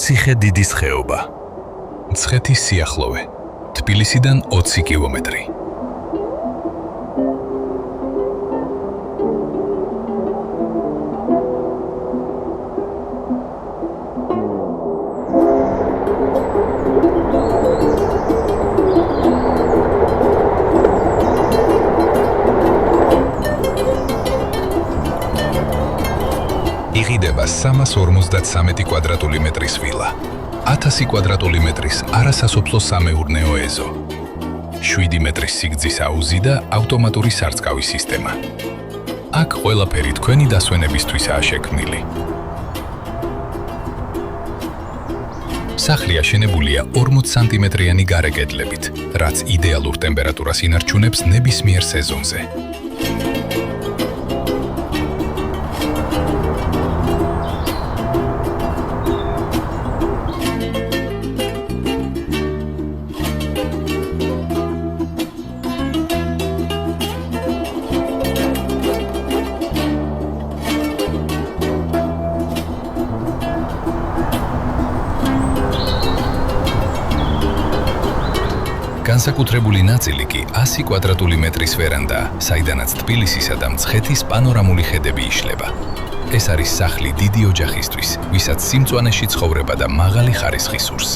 ციხე-დიდის ხეობა. მცხეთის სიახლოვე, თბილისიდან 20 კილომეტრი. იღიდება 353 კვადრატული მეტრის ვილა, 1000 კვადრატული მეტრის არასასოფლო სამეურნეო ეზო, 7 მეტრის სიგრძის აუზი და ავტომატური სარწყავი სისტემა. აქ ყველაფერი თქვენი დასვენებისთვისაა შექმნილი. სახლი აშენებულია 40 სანტიმეტრიანი გარე კედლებით, რაც იდეალურ ტემპერატურას ინარჩუნებს ნებისმიერ სეზონზე. განსაკუთრებული ნაწილი კი 100 კვადრატული მეტრის ვერანდაა, საიდანაც თბილისისა და მცხეთის პანორამული ხედები იშლება. ეს არის სახლი დიდი ოჯახისთვის, ვისაც სიმწვანეში ცხოვრება და მაღალი ხარისხი სურს.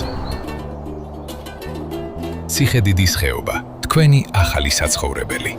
ციხე-დიდის ხეობა, თქვენი ახალი საცხოვრებელი.